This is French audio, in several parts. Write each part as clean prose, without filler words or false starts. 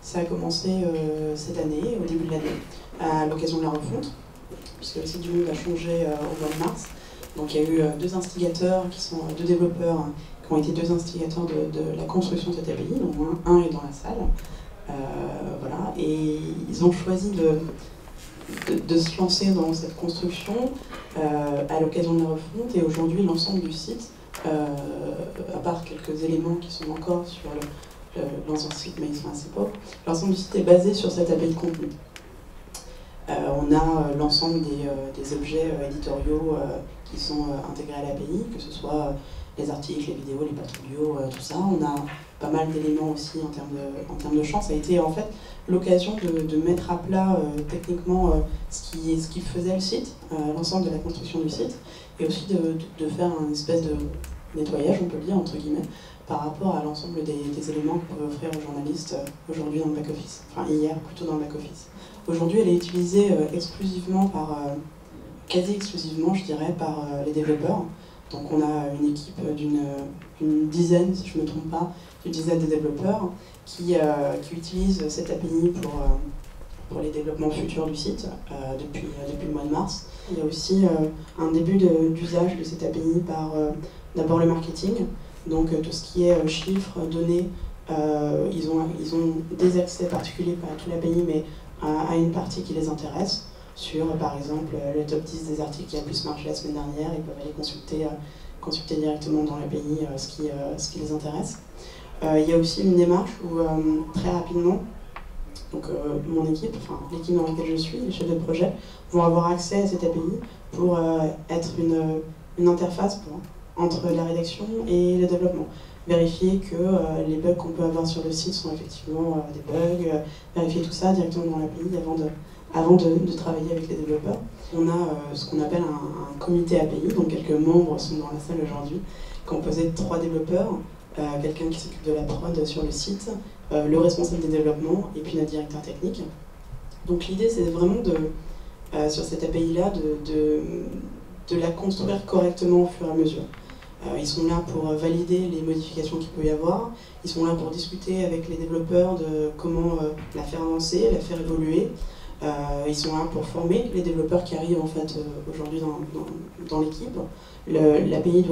Ça a commencé cette année, au début de l'année, à l'occasion de la refonte, puisque le site du Monde a changé au mois de mars. Donc il y a eu deux instigateurs, qui sont deux développeurs, qui ont été deux instigateurs de la construction de cette API, donc un est dans la salle. Voilà, et ils ont choisi de se lancer dans cette construction à l'occasion de la refonte, et aujourd'hui l'ensemble du site, à part quelques éléments qui sont encore sur l'ancien site, mais ils sont assez pauvres, l'ensemble du site est basé sur cette API de contenu. On a l'ensemble des objets éditoriaux qui sont intégrés à l'API, que ce soit les articles, les vidéos, les patrouillos, tout ça. On a pas mal d'éléments aussi en termes de champ. Ça a été en fait l'occasion de mettre à plat techniquement ce qui faisait le site, l'ensemble de la construction du site, et aussi de faire un espèce de nettoyage, on peut le dire, entre guillemets, par rapport à l'ensemble des éléments qu'on peut offrir aux journalistes aujourd'hui dans le back-office. Enfin, hier, plutôt dans le back-office. Aujourd'hui, elle est utilisée exclusivement quasi exclusivement, je dirais, par les développeurs. Donc on a une équipe d'une dizaine, si je ne me trompe pas, d'une dizaine de développeurs qui utilisent cette API pour les développements futurs du site depuis le mois de mars. Il y a aussi un début d'usage de cette API par d'abord le marketing, donc tout ce qui est chiffres, données. Ils ont des accès particuliers, pas à toute l'API, mais à une partie qui les intéresse, sur par exemple le top 10 des articles qui a le plus marché la semaine dernière. Ils peuvent aller consulter directement dans l'API ce qui les intéresse. Il y a aussi une démarche où très rapidement, donc mon équipe, enfin l'équipe dans laquelle je suis, les chefs de projet, vont avoir accès à cette API pour être une interface entre la rédaction et le développement. Vérifier que les bugs qu'on peut avoir sur le site sont effectivement des bugs, vérifier tout ça directement dans l'API avant de travailler avec les développeurs. On a ce qu'on appelle un comité API, donc quelques membres sont dans la salle aujourd'hui, composé de 3 développeurs, quelqu'un qui s'occupe de la prod sur le site, le responsable des développements et puis notre directeur technique. Donc l'idée c'est vraiment sur cette API-là de la construire correctement au fur et à mesure. Ils sont là pour valider les modifications qu'il peut y avoir, ils sont là pour discuter avec les développeurs de comment la faire avancer, la faire évoluer. Ils sont là pour former les développeurs qui arrivent en fait aujourd'hui dans l'équipe. L'API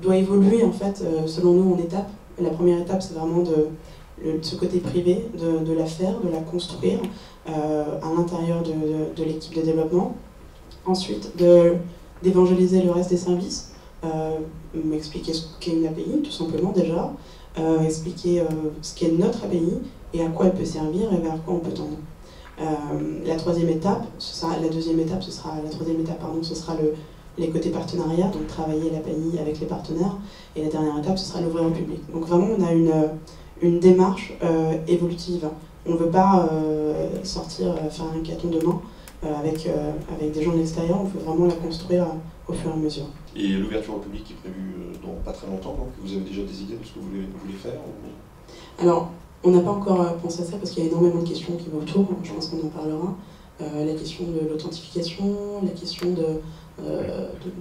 doit évoluer en fait selon nous en étapes. La première étape c'est vraiment ce côté privé, de la faire, de la construire à l'intérieur de l'équipe de développement. Ensuite d'évangéliser le reste des services, expliquer ce qu'est une API tout simplement déjà, expliquer ce qu'est notre API et à quoi elle peut servir et vers quoi on peut tendre. La troisième étape, ce sera les côtés partenariats, donc travailler l'API avec les partenaires, et la dernière étape, ce sera l'ouvrir au public. Donc vraiment, on a une démarche évolutive. On ne veut pas faire un hackathon demain avec des gens de l'extérieur, on veut vraiment la construire au fur et à mesure. Et l'ouverture au public est prévue dans pas très longtemps, donc vous avez déjà des idées de ce que vous voulez faire ou... Alors, on n'a pas encore pensé à ça parce qu'il y a énormément de questions qui vont autour, je pense qu'on en parlera. La question de l'authentification, la question de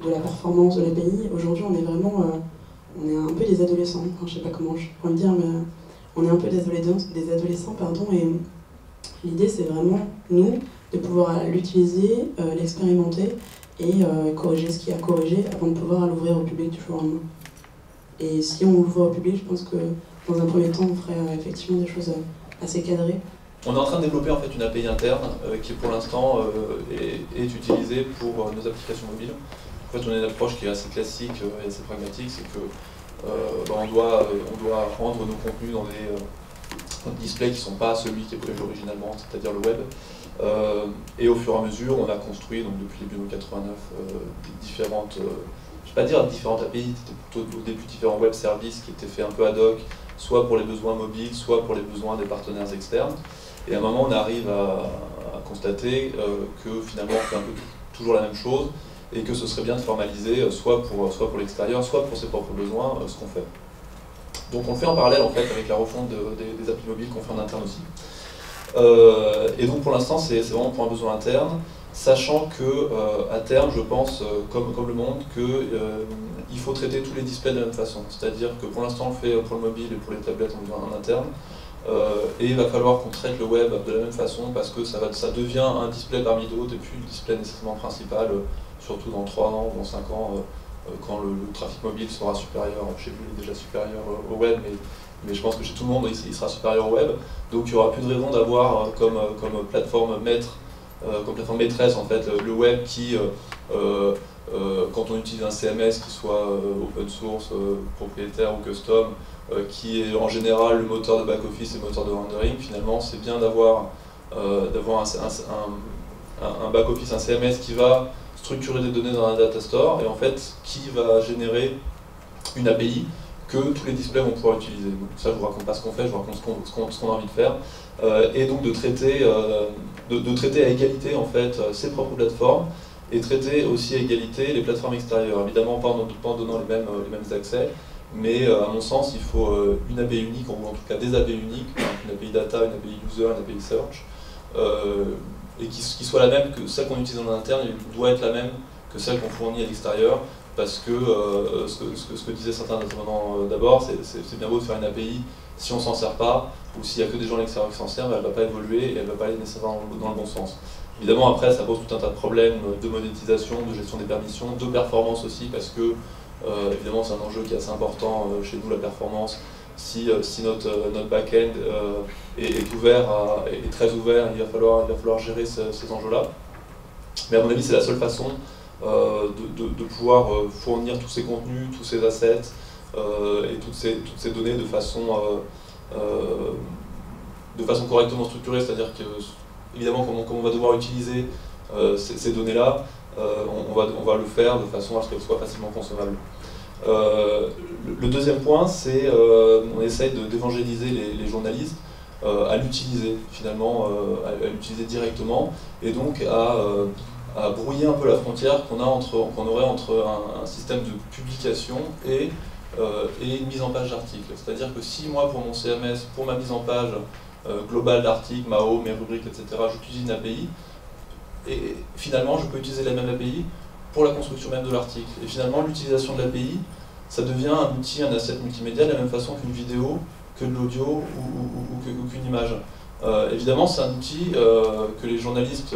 la performance de l'API. Aujourd'hui, on est un peu des adolescents, enfin, je ne sais pas comment je pourrais le dire, mais on est un peu des adolescents, et l'idée c'est vraiment, nous, de pouvoir l'utiliser, l'expérimenter et corriger ce qu'il y a à corriger avant de pouvoir l'ouvrir au public du jour au lendemain. Et si on l'ouvre au public, je pense que dans un premier temps, on ferait effectivement des choses assez cadrées. On est en train de développer en fait une API interne qui pour l'instant est utilisée pour nos applications mobiles. En fait, on a une approche qui est assez classique et assez pragmatique, c'est que on doit rendre nos contenus dans des displays qui ne sont pas celui qui est prévu originalement, c'est-à-dire le web. Et au fur et à mesure, on a construit donc depuis les début 89 différentes, je ne vais pas dire différentes API, c'était plutôt au début différents web services qui étaient faits un peu ad hoc, soit pour les besoins mobiles, soit pour les besoins des partenaires externes. Et à un moment, on arrive à constater que finalement, on fait un peu toujours la même chose et que ce serait bien de formaliser soit pour l'extérieur, soit pour ses propres besoins, ce qu'on fait. Donc on le fait en parallèle en fait avec la refonte des applis mobiles qu'on fait en interne aussi. Et donc pour l'instant, c'est vraiment pour un besoin interne, sachant que à terme, je pense, comme le monde, qu'il faut traiter tous les displays de la même façon. C'est-à-dire que pour l'instant, on le fait pour le mobile et pour les tablettes en interne. et il va falloir qu'on traite le web de la même façon parce que ça devient un display parmi d'autres et puis le display nécessairement principal, surtout dans 3 ans ou dans 5 ans, quand le trafic mobile sera supérieur. Chez vous, il est déjà supérieur au web, mais je pense que chez tout le monde, il sera supérieur au web. Donc il n'y aura plus de raison d'avoir comme plateforme maître, comme plateforme maîtresse en fait, le web qui, quand on utilise un CMS qui soit open source, propriétaire ou custom, qui est en général le moteur de back-office et le moteur de rendering, finalement c'est bien d'avoir un back-office, un CMS qui va structurer des données dans un data store et en fait qui va générer une API que tous les displays vont pouvoir utiliser. Donc, ça, je ne vous raconte pas ce qu'on fait, je vous raconte ce qu'on a envie de faire. Et donc de traiter à égalité en fait ses propres plateformes et traiter aussi à égalité les plateformes extérieures. Évidemment pas en donnant les mêmes accès, mais à mon sens il faut une API unique, ou en tout cas des API uniques, une API data, une API user, une API search, et qui soit la même que celle qu'on utilise en interne, elle doit être la même que celle qu'on fournit à l'extérieur, parce que ce que disaient certains intervenants d'abord, c'est bien beau de faire une API, si on ne s'en sert pas, ou s'il n'y a que des gens à l'extérieur qui s'en servent, elle ne va pas évoluer et elle ne va pas aller nécessairement dans le bon sens. Évidemment, après, ça pose tout un tas de problèmes de monétisation, de gestion des permissions, de performance aussi, parce que, évidemment, c'est un enjeu qui est assez important chez nous, la performance. Si notre back-end est ouvert, est très ouvert, il va falloir gérer ces enjeux-là. Mais à mon avis, c'est la seule façon de pouvoir fournir tous ces contenus, tous ces assets et toutes ces données de façon correctement structurée, c'est-à-dire que, évidemment, comme on va devoir utiliser ces données-là, on va le faire de façon à ce qu'elles soient facilement consommables. Le deuxième point, c'est on essaye d'évangéliser les journalistes à l'utiliser, finalement, à l'utiliser directement, et donc à brouiller un peu la frontière qu'on aurait entre un système de publication et une mise en page d'articles. C'est-à-dire que si moi, pour mon CMS, pour ma mise en page globale d'articles, MAO, mes rubriques, etc., j'utilise une API, et finalement, je peux utiliser la même API pour la construction même de l'article. Et finalement, l'utilisation de l'API, ça devient un outil, un asset multimédia de la même façon qu'une vidéo, que de l'audio ou qu'une image. Évidemment, c'est un outil que les journalistes,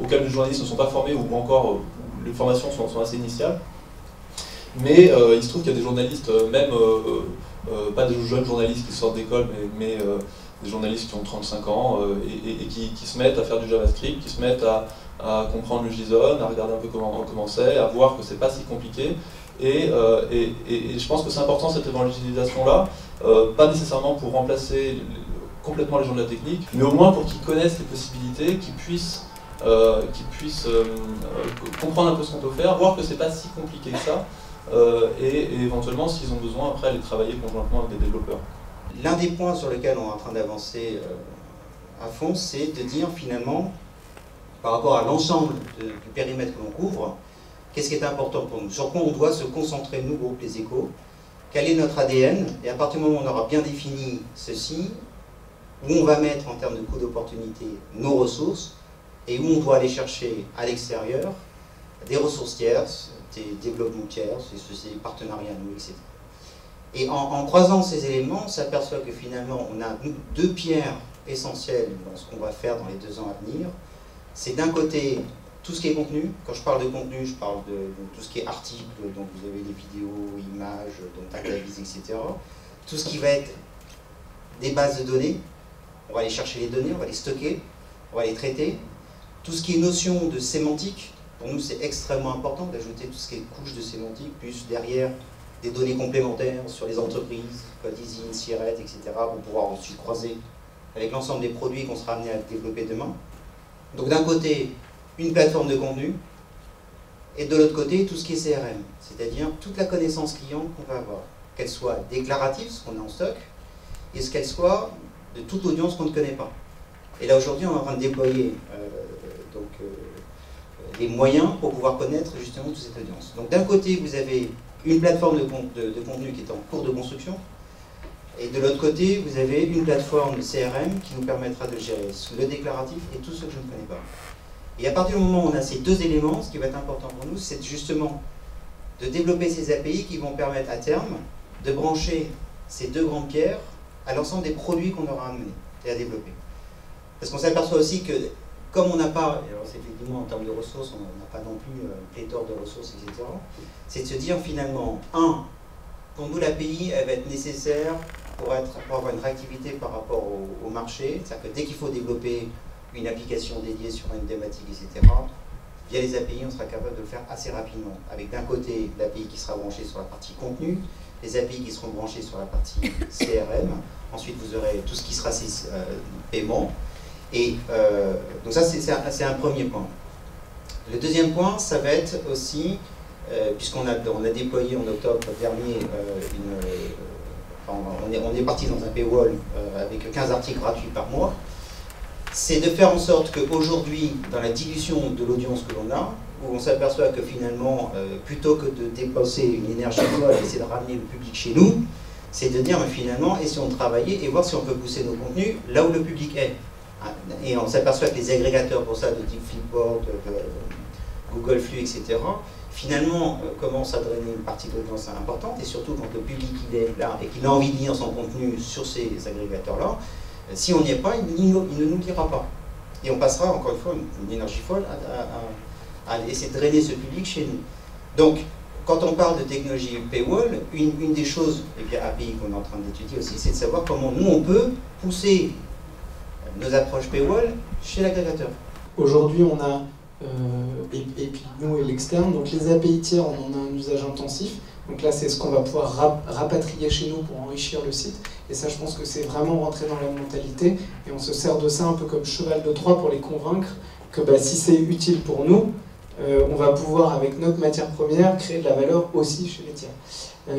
auquel les journalistes ne sont pas formés, ou encore les formations sont assez initiales. Mais il se trouve qu'il y a des journalistes, même pas des jeunes journalistes qui sortent d'école, mais des journalistes qui ont 35 ans et qui se mettent à faire du JavaScript, qui se mettent à comprendre le JSON, à regarder un peu comment c'est, à voir que c'est pas si compliqué. Et je pense que c'est important cette évangélisation-là, pas nécessairement pour remplacer complètement les gens de la technique, mais au moins pour qu'ils connaissent les possibilités, qu'ils puissent comprendre un peu ce qu'on peut faire, voir que c'est pas si compliqué que ça, et éventuellement, s'ils ont besoin, après aller travailler conjointement avec des développeurs. L'un des points sur lesquels on est en train d'avancer à fond, c'est de dire finalement, par rapport à l'ensemble du périmètre que l'on couvre, qu'est-ce qui est important pour nous, sur quoi on doit se concentrer, nous, groupe Les Échos, quel est notre ADN, et à partir du moment où on aura bien défini ceci, où on va mettre en termes de coût d'opportunité nos ressources, et où on doit aller chercher à l'extérieur des ressources tierces, des développements tiers, des sociétés partenariats, nous, etc. Et en croisant ces éléments, on s'aperçoit que finalement, on a deux pierres essentielles dans ce qu'on va faire dans les 2 ans à venir. C'est d'un côté tout ce qui est contenu. Quand je parle de contenu, je parle de tout ce qui est articles, donc vous avez des vidéos, images, donc databases, etc. Tout ce qui va être des bases de données, on va aller chercher les données, on va les stocker, on va les traiter. Tout ce qui est notion de sémantique, pour nous c'est extrêmement important d'ajouter tout ce qui est couche de sémantique, plus derrière des données complémentaires sur les entreprises, Codeasy, Siret, etc., pour pouvoir ensuite croiser avec l'ensemble des produits qu'on sera amené à développer demain. Donc d'un côté, une plateforme de contenu, et de l'autre côté, tout ce qui est CRM, c'est-à-dire toute la connaissance client qu'on va avoir, qu'elle soit déclarative, ce qu'on a en stock, et ce qu'elle soit de toute l'audience qu'on ne connaît pas. Et là aujourd'hui, on est en train de déployer des moyens pour pouvoir connaître justement toute cette audience. Donc d'un côté, vous avez une plateforme de contenu qui est en cours de construction, et de l'autre côté, vous avez une plateforme CRM qui nous permettra de gérer le déclaratif et tout ce que je ne connais pas. Et à partir du moment où on a ces deux éléments, ce qui va être important pour nous, c'est justement de développer ces API qui vont permettre à terme de brancher ces deux grandes pierres à l'ensemble des produits qu'on aura à mener et à développer. Parce qu'on s'aperçoit aussi que, comme on n'a pas, alors c'est effectivement en termes de ressources, on n'a pas non plus pléthore de ressources, etc., c'est de se dire finalement, pour nous l'API, elle va être nécessaire pour avoir une réactivité par rapport au marché, c'est-à-dire que dès qu'il faut développer une application dédiée sur une thématique, etc., via les API, on sera capable de le faire assez rapidement, avec d'un côté l'API qui sera branchée sur la partie contenu, les API qui seront branchées sur la partie CRM, ensuite vous aurez tout ce qui sera paiement, et donc ça c'est un premier point. Le deuxième point, ça va être aussi, puisqu'on a déployé en octobre dernier, on est parti dans un paywall avec 15 articles gratuits par mois, c'est de faire en sorte qu'aujourd'hui, dans la dilution de l'audience que l'on a, où on s'aperçoit que finalement, plutôt que de dépenser une énergie folle et essayer de ramener le public chez nous, c'est de dire, mais finalement, essayons de travailler et voir si on peut pousser nos contenus là où le public est. Et on s'aperçoit que les agrégateurs pour ça, de type Flipboard, Google Flux, etc., finalement, commencent à drainer une partie de l'audience importante, et surtout quand le public il est là et qu'il a envie de lire son contenu sur ces agrégateurs-là, si on n'y est pas, il ne nous lira pas. Et on passera, encore une fois, une énergie folle à essayer de drainer ce public chez nous. Donc, quand on parle de technologie paywall, une des choses, et bien API qu'on est en train d'étudier aussi, c'est de savoir comment nous, on peut pousser nos approches paywall chez l'agrégateur. Aujourd'hui, on a, et puis nous et l'externe, donc les API tiers, on en a un usage intensif. Donc là, c'est ce qu'on va pouvoir rapatrier chez nous pour enrichir le site. Et ça, je pense que c'est vraiment rentré dans la mentalité. Et on se sert de ça un peu comme cheval de Troie pour les convaincre que si c'est utile pour nous, on va pouvoir, avec notre matière première, créer de la valeur aussi chez les tiers.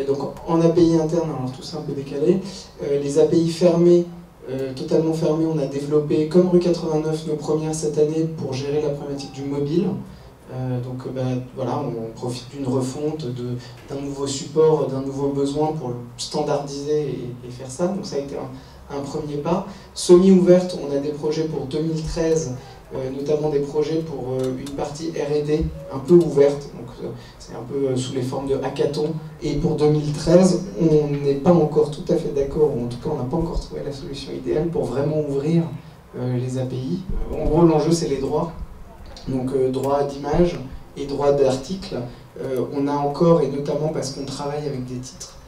Donc en API interne, alors tout ça un peu décalé, les API fermées, totalement fermées, on a développé, comme Rue 89, nos premières cette année pour gérer la problématique du mobile. Donc voilà, on profite d'une refonte, d'un nouveau support, d'un nouveau besoin pour le standardiser et faire ça. Donc ça a été un premier pas. Semi-ouverte, on a des projets pour 2013, notamment des projets pour une partie R&D un peu ouverte. Donc c'est un peu sous les formes de hackathon. Et pour 2013, on n'est pas encore tout à fait d'accord, ou en tout cas on n'a pas encore trouvé la solution idéale pour vraiment ouvrir les API. En gros, l'enjeu c'est les droits. Donc droit d'image et droit d'article, on a encore, et notamment parce qu'on travaille avec des titres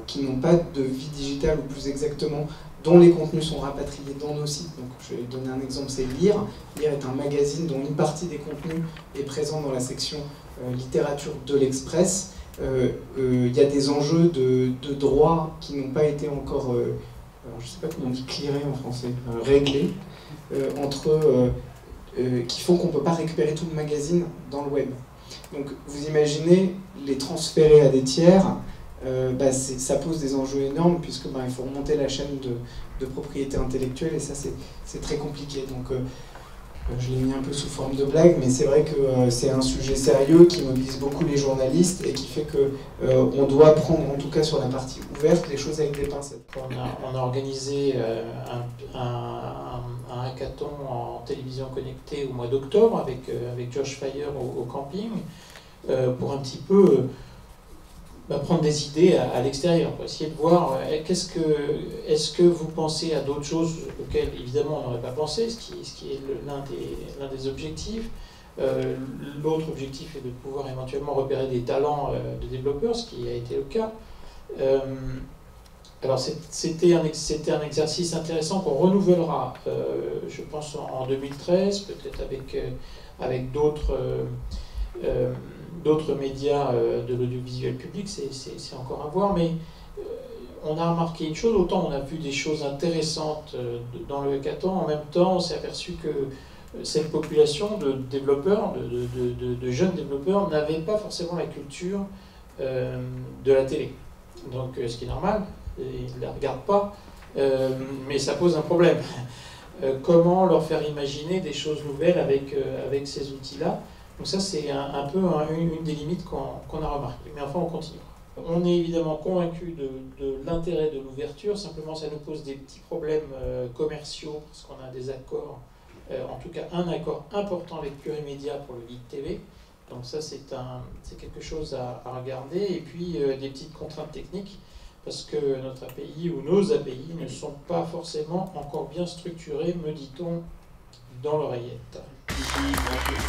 qui n'ont pas de vie digitale, ou plus exactement, dont les contenus sont rapatriés dans nos sites. Donc je vais donner un exemple, c'est Lire. Lire est un magazine dont une partie des contenus est présente dans la section littérature de l'Express. Il y a des enjeux de droits qui n'ont pas été encore, alors je ne sais pas comment on dit clearés en français, réglés, qui font qu'on ne peut pas récupérer tout le magazine dans le web. Donc vous imaginez les transférer à des tiers, ça pose des enjeux énormes puisque il faut remonter la chaîne de propriété intellectuelle et ça c'est très compliqué. Donc je l'ai mis un peu sous forme de blague, mais c'est vrai que c'est un sujet sérieux qui mobilise beaucoup les journalistes et qui fait qu'on doit prendre, en tout cas sur la partie ouverte, les choses avec des pincettes. On a organisé un hackathon en télévision connectée au mois d'octobre avec Josh Fire au camping pour un petit peu prendre des idées à l'extérieur, pour essayer de voir est-ce que vous pensez à d'autres choses auxquelles évidemment on n'aurait pas pensé, ce qui est l'un des objectifs. L'autre objectif est de pouvoir éventuellement repérer des talents de développeurs, ce qui a été le cas. Alors c'était un exercice intéressant qu'on renouvellera, je pense, en 2013, peut-être avec d'autres médias de l'audiovisuel public, c'est encore à voir, mais on a remarqué une chose, autant on a vu des choses intéressantes dans le hackathon, en même temps on s'est aperçu que cette population de développeurs, de jeunes développeurs, n'avait pas forcément la culture de la télé. Donc ce qui est normal, ils ne la regardent pas, mais ça pose un problème. Comment leur faire imaginer des choses nouvelles avec ces outils-là? Donc ça, c'est un peu une des limites qu'on a remarquées. Mais enfin, on continue. On est évidemment convaincu de l'intérêt de l'ouverture, simplement ça nous pose des petits problèmes commerciaux, parce qu'on a des accords, en tout cas un accord important avec Plurimédia pour le Geek TV. Donc ça, c'est quelque chose à regarder. Et puis des petites contraintes techniques. parce que notre API ou nos API ne sont pas forcément encore bien structurés, me dit-on, dans l'oreillette. Ici, entreprise,